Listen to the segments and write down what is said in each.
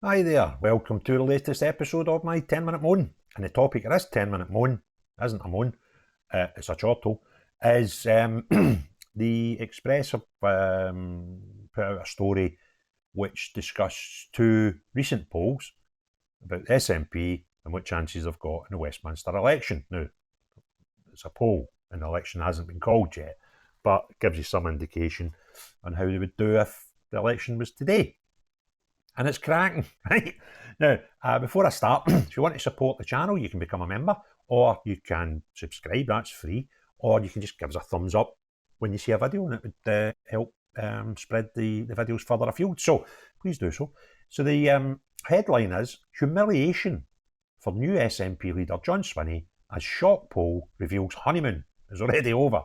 Hi there, welcome to the latest episode of my 10-minute moan. And the topic of this 10-minute moan isn't a moan, it's a chortle, is the Express have put out a story which discussed two recent polls about the SNP and what chances they've got in the Westminster election. Now, it's a poll and the election hasn't been called yet, but it gives you some indication on how they would do if the election was today. And it's cracking, right? Now, before I start, if you want to support the channel, you can become a member, or you can subscribe, that's free, or you can just give us a thumbs up when you see a video, and it would help spread the videos further afield. So, please do so. So the headline is, Humiliation for new SNP leader John Swinney as shock poll reveals honeymoon is already over.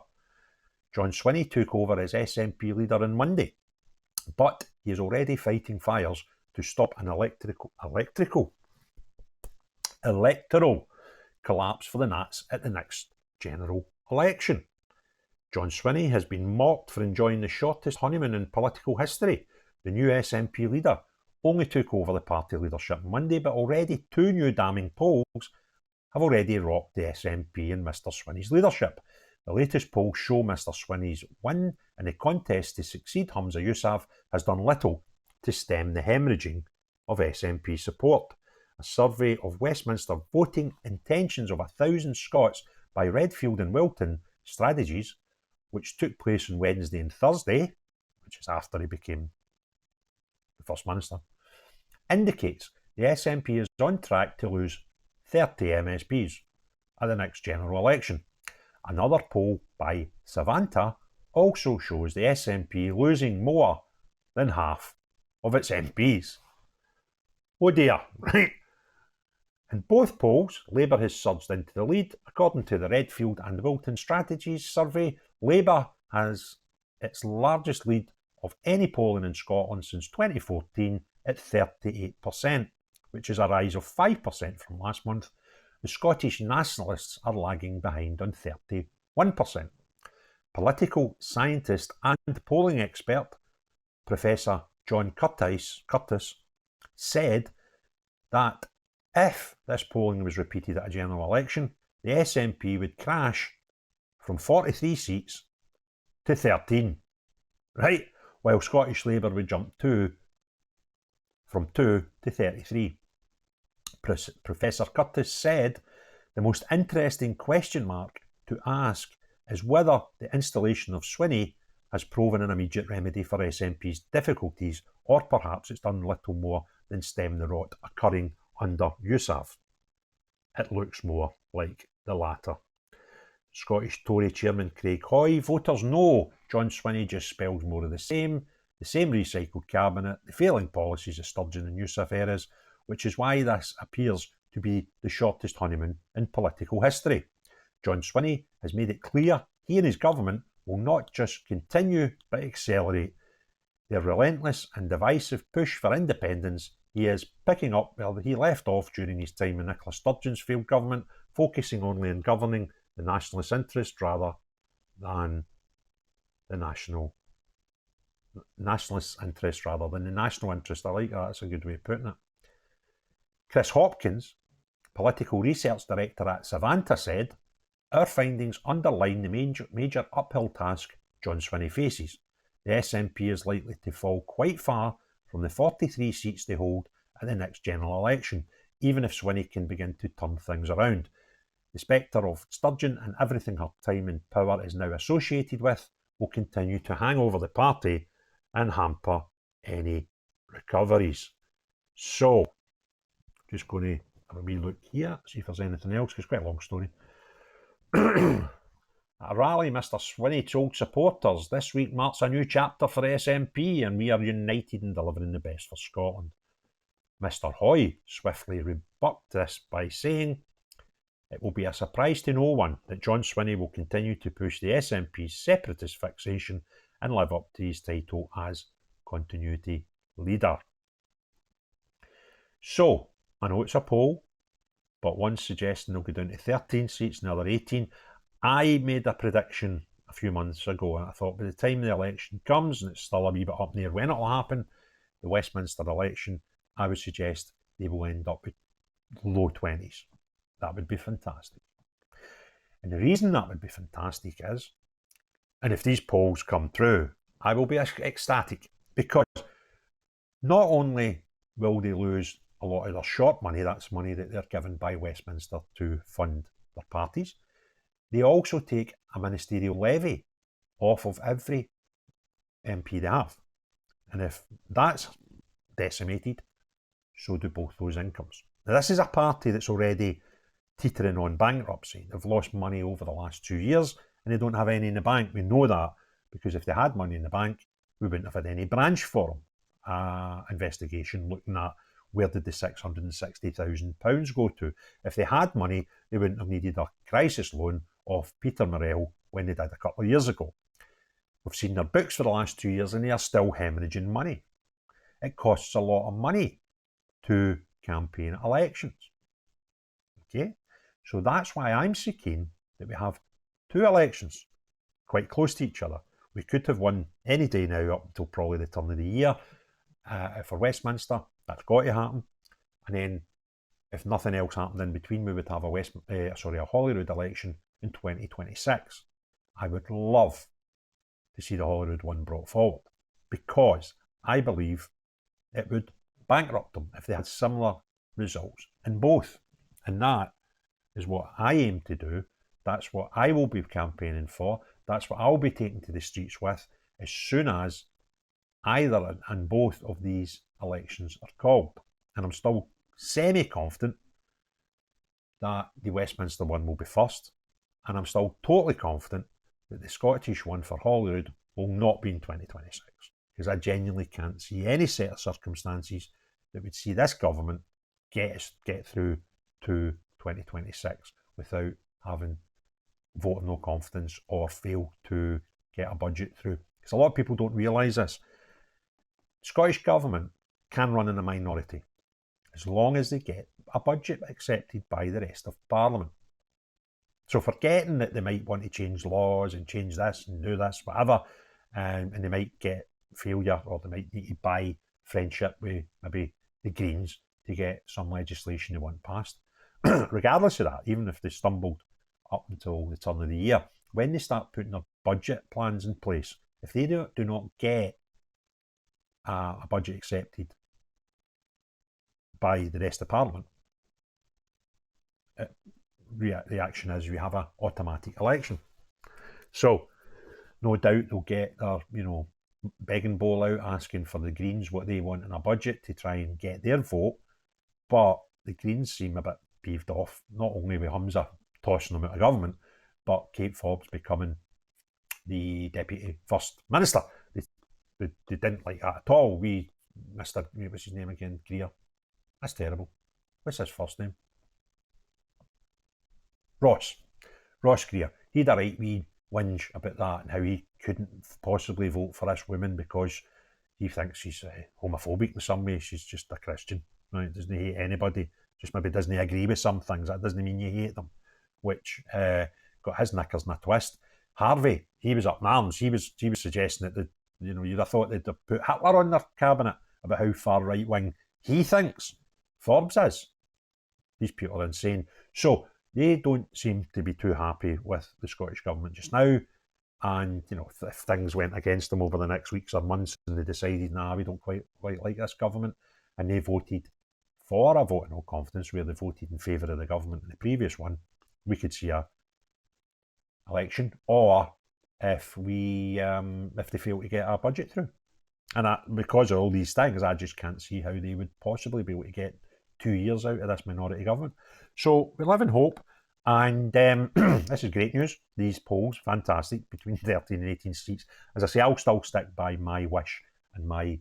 John Swinney took over as SNP leader on Monday, but he is already fighting fires to stop an electoral collapse for the Nats at the next general election. John Swinney has been mocked for enjoying the shortest honeymoon in political history. The new SNP leader only took over the party leadership Monday, but already two new damning polls have already rocked the SNP and Mr Swinney's leadership. The latest polls show Mr Swinney's win in the contest to succeed Humza Yousaf has done little to stem the hemorrhaging of SNP support. A survey of Westminster voting intentions of 1,000 Scots by Redfield and Wilton Strategies, which took place on Wednesday and Thursday, which is after he became the First Minister, indicates the SNP is on track to lose 30 MSPs at the next general election. Another poll by Savanta also shows the SNP losing more than half of its MPs. Oh dear, right? In both polls, Labour has surged into the lead. According to the Redfield and Wilton Strategies survey, Labour has its largest lead of any polling in Scotland since 2014 at 38%, which is a rise of 5% from last month. The Scottish Nationalists are lagging behind on 31%. Political scientist and polling expert Professor John Curtis said that if this polling was repeated at a general election, the SNP would crash from 43 seats to 13, right? While Scottish Labour would jump from 2 to 33. Professor Curtis said the most interesting question mark to ask is whether the installation of Swinney has proven an immediate remedy for SNP's difficulties, or perhaps it's done little more than stem the rot occurring under Yousaf. It looks more like the latter. Scottish Tory Chairman Craig Hoy, voters know John Swinney just spells more of the same recycled cabinet, the failing policies of Sturgeon and Yousaf eras, which is why this appears to be the shortest honeymoon in political history. John Swinney has made it clear he and his government will not just continue but accelerate their relentless and divisive push for independence. He is picking up where he left off during his time in Nicola Sturgeon's failed government, focusing only on governing the nationalist interest rather than the national interest. I like that, that's a good way of putting it. Chris Hopkins, political research director at Savanta, said, "Our findings underline the major uphill task John Swinney faces. The SNP is likely to fall quite far from the 43 seats they hold at the next general election, even if Swinney can begin to turn things around. The spectre of Sturgeon and everything her time in power is now associated with will continue to hang over the party and hamper any recoveries." So, just going to have a wee look here, see if there's anything else, because it's quite a long story. At a rally, Mr Swinney told supporters, "This week marks a new chapter for SNP and we are united in delivering the best for Scotland." Mr Hoy swiftly rebuked this by saying, "It will be a surprise to no one that John Swinney will continue to push the SNP's separatist fixation and live up to his title as continuity leader." So, I know it's a poll, but one's suggesting they'll go down to 13 seats, another 18. I made a prediction a few months ago, and I thought by the time the election comes, and it's still a wee bit up near when it'll happen, the Westminster election, I would suggest they will end up with low 20s. That would be fantastic. And the reason that would be fantastic is, and if these polls come true, I will be ecstatic, because not only will they lose a lot of their short money, that's money that they're given by Westminster to fund their parties, they also take a ministerial levy off of every MP they have. And if that's decimated, so do both those incomes. Now, this is a party that's already teetering on bankruptcy. They've lost money over the last 2 years and they don't have any in the bank. We know that because if they had money in the bank, we wouldn't have had any branch for them. Investigation looking at where did the £660,000 go to. If they had money, they wouldn't have needed a crisis loan off Peter Morrell when they did a couple of years ago. We've seen their books for the last 2 years and they are still hemorrhaging money. It costs a lot of money to campaign elections. Okay, so that's why I'm so keen that we have 2 elections quite close to each other. We could have one any day now up until probably the turn of the year. For Westminster, that's got to happen. And then if nothing else happened in between, we would have a Holyrood election in 2026. I would love to see the Holyrood one brought forward, because I believe it would bankrupt them if they had similar results in both. And that is what I aim to do. That's what I will be campaigning for. That's what I'll be taking to the streets with as soon as either and both of these elections are called. And I'm still semi-confident that the Westminster one will be first. And I'm still totally confident that the Scottish one for Holyrood will not be in 2026. Because I genuinely can't see any set of circumstances that would see this government get through to 2026 without having vote of no confidence or fail to get a budget through. Because a lot of people don't realise this. The Scottish government can run in a minority as long as they get a budget accepted by the rest of Parliament. So forgetting that they might want to change laws and change this and do this, whatever, and they might get failure, or they might need to buy friendship with maybe the Greens to get some legislation they want passed. Regardless of that, even if they stumbled up until the turn of the year, when they start putting their budget plans in place, if they do not get a budget accepted by the rest of Parliament, the action is we have an automatic election. So no doubt they'll get their, begging bowl out asking for the Greens what they want in a budget to try and get their vote. But the Greens seem a bit peeved off, not only with Humza tossing them out of government, but Kate Forbes becoming the Deputy First Minister. They didn't like that at all. What's his name again? Greer. That's terrible. What's his first name? Ross Greer. He had a right wee whinge about that and how he couldn't possibly vote for this woman because he thinks she's homophobic in some way. She's just a Christian, right? Doesn't hate anybody. Just maybe doesn't agree with some things. That doesn't mean you hate them. Which got his knickers in a twist. Harvey, he was up in arms. He was suggesting that you'd have thought they'd have put Hitler on their cabinet about how far right wing he thinks Forbes is. These people are insane. So they don't seem to be too happy with the Scottish government just now. And, if things went against them over the next weeks or months and they decided, nah, we don't quite like this government, and they voted for a vote of no confidence where they voted in favour of the government in the previous one, we could see a election. Or if they fail to get our budget through. And because of all these things, I just can't see how they would possibly be able to get 2 years out of this minority government. So we live in hope. And this is great news. These polls, fantastic, between 13 and 18 seats. As I say, I'll still stick by my wish and my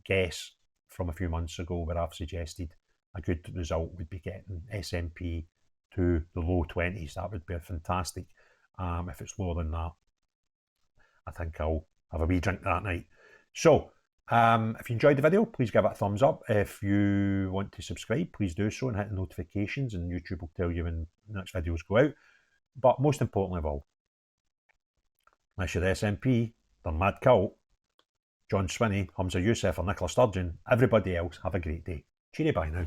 guess from a few months ago where I've suggested a good result would be getting SNP to the low 20s. That would be fantastic. If it's lower than that, I think I'll have a wee drink that night. So, if you enjoyed the video, please give it a thumbs up. If you want to subscribe, please do so and hit the notifications, and YouTube will tell you when the next videos go out. But most importantly of all, unless you're the SNP, the mad cult, John Swinney, Humza Yousaf or Nicola Sturgeon, everybody else, have a great day. Cheery bye now.